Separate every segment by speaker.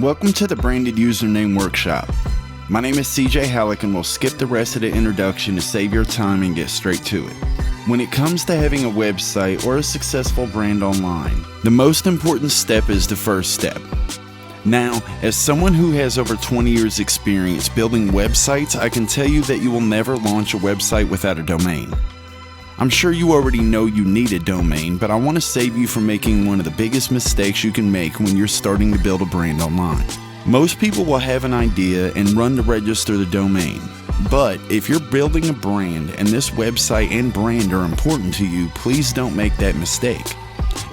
Speaker 1: Welcome to the Branded Username Workshop. My name is CJ Halleck and we'll skip the rest of the introduction to save your time and get straight to it. When it comes to having a website or a successful brand online, the most important step is the first step. Now, as someone who has over 20 years experience building websites, I can tell you that you will never launch a website without a domain. I'm sure you already know you need a domain, but I want to save you from making one of the biggest mistakes you can make when you're starting to build a brand online. Most people will have an idea and run to register the domain. But if you're building a brand and this website and brand are important to you, please don't make that mistake.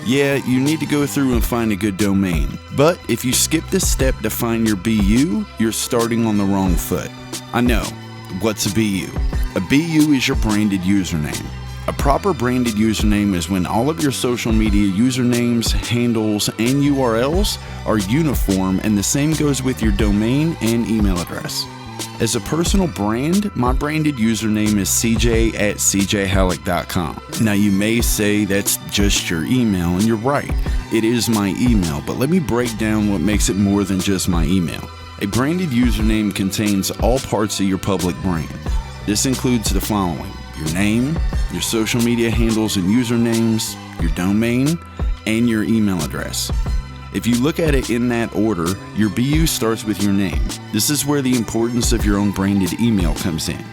Speaker 1: Yeah, you need to go through and find a good domain. But if you skip this step to find your BU, you're starting on the wrong foot. I know. What's a BU? A BU is your branded username. A proper branded username is when all of your social media usernames, handles, and URLs are uniform, and the same goes with your domain and email address. As a personal brand, my branded username is cj@cjhalleck.com. Now you may say that's just your email, and you're right, it is my email, but let me break down what makes it more than just my email. A branded username contains all parts of your public brand. This includes the following: your name, your social media handles and usernames, your domain, and your email address. If you look at it in that order, your BU starts with your name. This is where the importance of your own branded email comes in.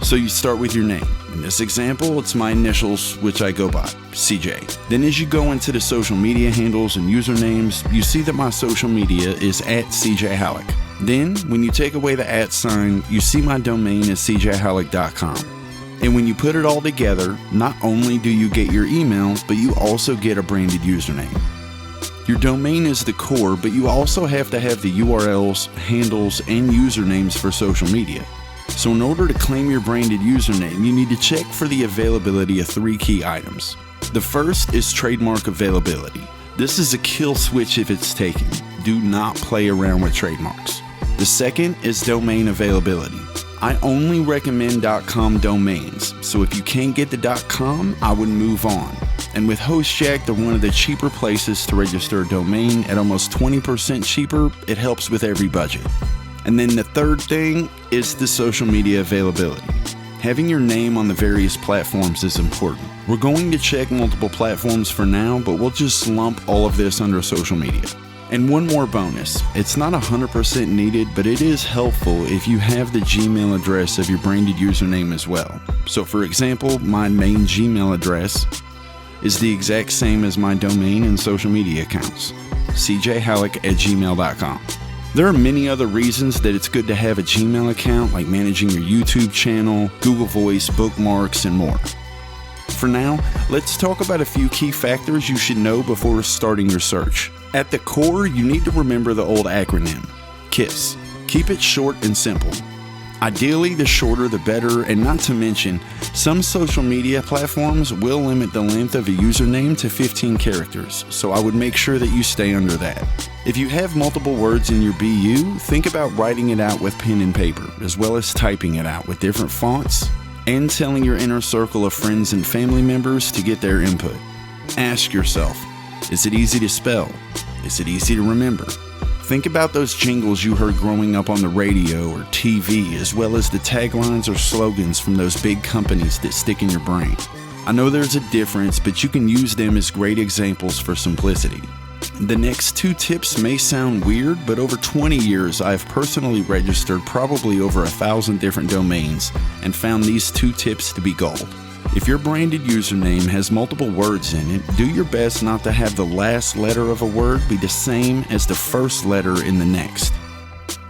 Speaker 1: So you start with your name. In this example, it's my initials, which I go by, CJ. Then as you go into the social media handles and usernames, you see that my social media is @CJ Halleck. Then, when you take away the @ sign, you see my domain is cjhalleck.com. And when you put it all together, not only do you get your email, but you also get a branded username. Your domain is the core, but you also have to have the URLs, handles, and usernames for social media. So in order to claim your branded username, you need to check for the availability of 3 key items. The first is Trademark Availability. This is a kill switch if it's taken. Do not play around with trademarks. The second is Domain Availability. I only recommend .com domains, so if you can't get the .com, I would move on. And with HostJack, they're one of the cheaper places to register a domain at almost 20% cheaper. It helps with every budget. And then the third thing is the social media availability. Having your name on the various platforms is important. We're going to check multiple platforms for now, but we'll just lump all of this under social media. And one more bonus, it's not 100% needed, but it is helpful if you have the Gmail address of your branded username as well. So for example, my main Gmail address is the exact same as my domain and social media accounts, cjhalleck@gmail.com. There are many other reasons that it's good to have a Gmail account, like managing your YouTube channel, Google Voice, bookmarks, and more. For now, let's talk about a few key factors you should know before starting your search. At the core, you need to remember the old acronym, KISS. Keep it short and simple. Ideally, the shorter the better, and not to mention, some social media platforms will limit the length of a username to 15 characters, so I would make sure that you stay under that. If you have multiple words in your BU, think about writing it out with pen and paper, as well as typing it out with different fonts, and telling your inner circle of friends and family members to get their input. Ask yourself, is it easy to spell? Is it easy to remember? Think about those jingles you heard growing up on the radio or TV, as well as the taglines or slogans from those big companies that stick in your brain. I know there's a difference, but you can use them as great examples for simplicity. The next 2 tips may sound weird, but over 20 years, I've personally registered probably over 1,000 different domains and found these 2 tips to be gold. If your branded username has multiple words in it, do your best not to have the last letter of a word be the same as the first letter in the next.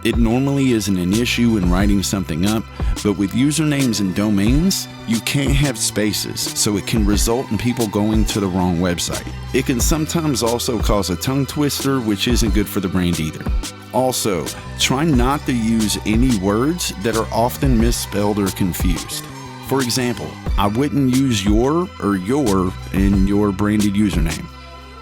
Speaker 1: It normally isn't an issue in writing something up, but with usernames and domains, you can't have spaces, so it can result in people going to the wrong website. It can sometimes also cause a tongue twister, which isn't good for the brand either. Also, try not to use any words that are often misspelled or confused. For example, I wouldn't use your in your branded username.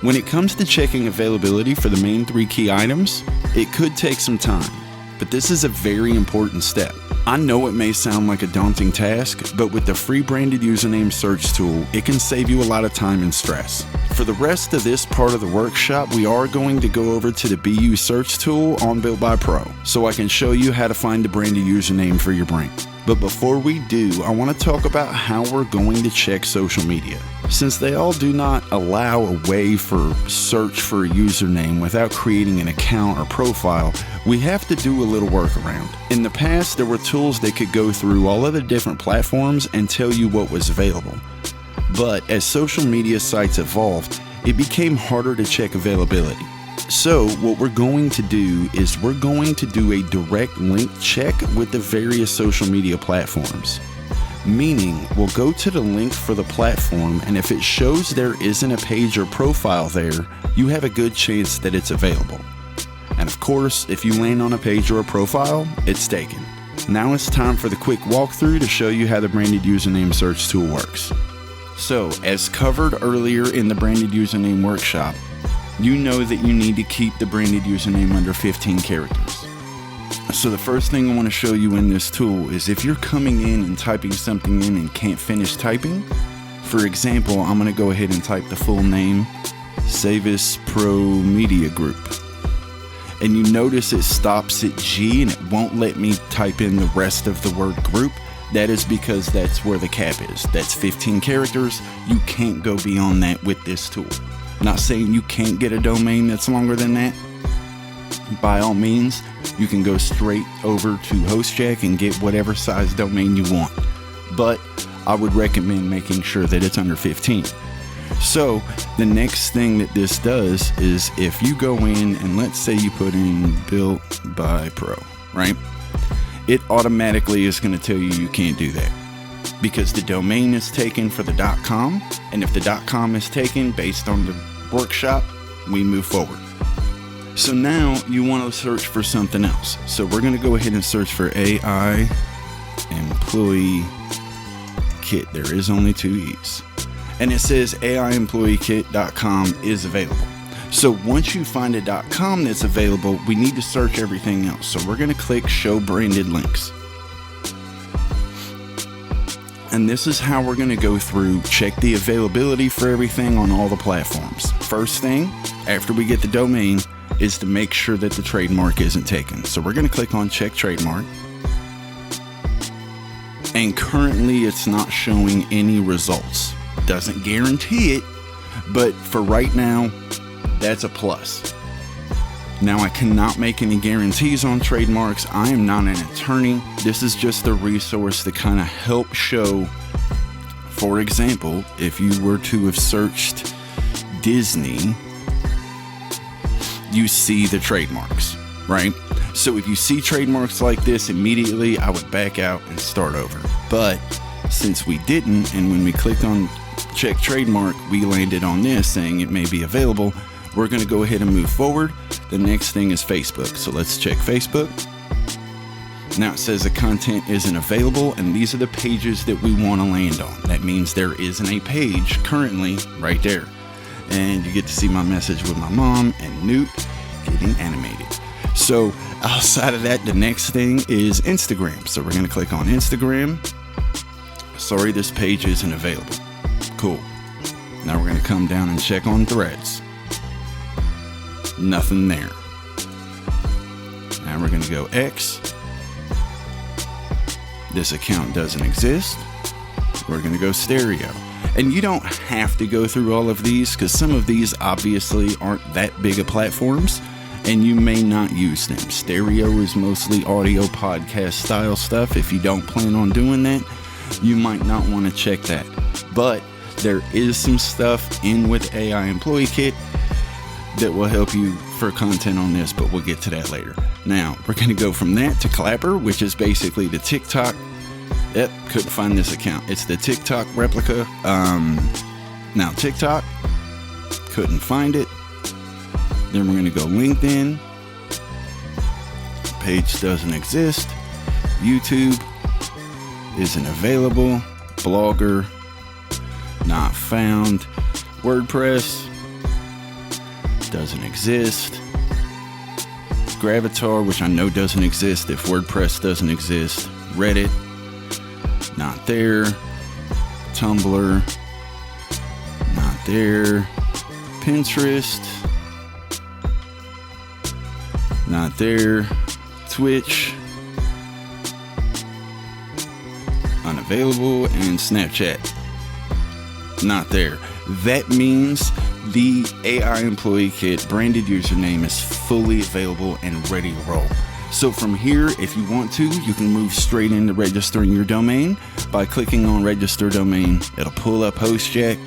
Speaker 1: When it comes to checking availability for the main 3 key items, it could take some time, but this is a very important step. I know it may sound like a daunting task, but with the free branded username search tool, it can save you a lot of time and stress. For the rest of this part of the workshop, we are going to go over to the BU search tool on Built by Pro, so I can show you how to find the branded username for your brand. But before we do, I want to talk about how we're going to check social media. Since they all do not allow a way for search for a username without creating an account or profile, we have to do a little workaround. In the past, there were tools that could go through all of the different platforms and tell you what was available. But as social media sites evolved, it became harder to check availability. So what we're going to do is we're going to do a direct link check with the various social media platforms. Meaning, we'll go to the link for the platform, and if it shows there isn't a page or profile there, you have a good chance that it's available. And of course, if you land on a page or a profile, it's taken. Now it's time for the quick walkthrough to show you how the branded username search tool works. So, as covered earlier in the branded username workshop, you know that you need to keep the branded username under 15 characters. So the first thing I want to show you in this tool is if you're coming in and typing something in and can't finish typing, for example, I'm going to go ahead and type the full name, Savis Pro Media Group. And you notice it stops at G and it won't let me type in the rest of the word group. That is because that's where the cap is. That's 15 characters. You can't go beyond that with this tool. Not saying you can't get a domain that's longer than that. By all means, you can go straight over to HostJack and get whatever size domain you want. But I would recommend making sure that it's under 15. So the next thing that this does is if you go in and let's say you put in Built by Pro, right? It automatically is going to tell you can't do that because the domain is taken for the .com, and if the .com is taken based on the workshop, we move forward. So now you want to search for something else. So we're going to go ahead and search for AI Employee Kit. There is only 2 E's. And it says AIEmployeeKit.com is available. So once you find a .com that's available, we need to search everything else. So we're going to click Show Branded Links. And this is how we're going to go through, check the availability for everything on all the platforms. First thing, after we get the domain, is to make sure that the trademark isn't taken. So we're going to click on Check Trademark. And currently it's not showing any results. Doesn't guarantee it, but for right now, that's a plus. Now, I cannot make any guarantees on trademarks. I am not an attorney. This is just a resource to kind of help show, for example, if you were to have searched Disney, you see the trademarks, right? So if you see trademarks like this immediately, I would back out and start over. But since we didn't, and when we clicked on Check Trademark, we landed on this saying it may be available, we're going to go ahead and move forward. The next thing is Facebook. So let's check Facebook. Now it says the content isn't available, and these are the pages that we want to land on. That means there isn't a page currently right there. And you get to see my message with my mom and Newt getting animated. So outside of that, the next thing is Instagram. So we're going to click on Instagram. Sorry, this page isn't available. Cool. Now we're going to come down and check on Threads. Nothing there. Now we're going to go X. This account doesn't exist. We're going to go Stereo. And you don't have to go through all of these because some of these obviously aren't that big of platforms and you may not use them. Stereo is mostly audio podcast style stuff. If you don't plan on doing that, you might not want to check that. But there is some stuff in with AI Employee Kit that will help you for content on this, but we'll get to that later. Now, we're going to go from that to Clapper, which is basically the TikTok. Yep, couldn't find this account. It's the TikTok replica. Now, TikTok, couldn't find it. Then we're going to go LinkedIn. Page doesn't exist. YouTube isn't available. Blogger, not found. WordPress doesn't exist. Gravatar, which I know doesn't exist if WordPress doesn't exist. Reddit, not there. Tumblr, not there. Pinterest, not there. Twitch, unavailable. And Snapchat, not there. That means the AI Employee Kit branded username is fully available and ready to roll. So from here, if you want to, you can move straight into registering your domain by clicking on register domain. It'll pull up HostJack,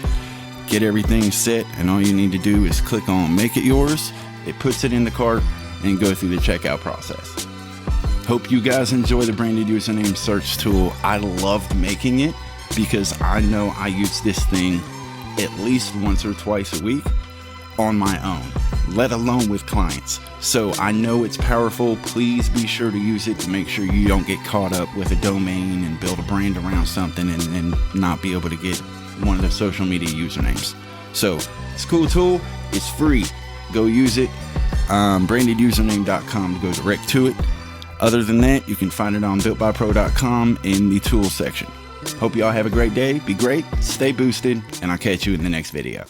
Speaker 1: get everything set, and all you need to do is click on make it yours. It puts it in the cart and go through the checkout process. Hope you guys enjoy the branded username search tool. I loved making it because I know I use this thing at least once or twice a week on my own, let alone with clients. So I know it's powerful. Please be sure to use it to make sure you don't get caught up with a domain and build a brand around something and not be able to get one of the social media usernames. So it's a cool tool. It's free. Go use it. Brandedusername.com to go direct to it. Other than that, you can find it on builtbypro.com in the tools section. Hope y'all have a great day. Be great. Stay boosted. And I'll catch you in the next video.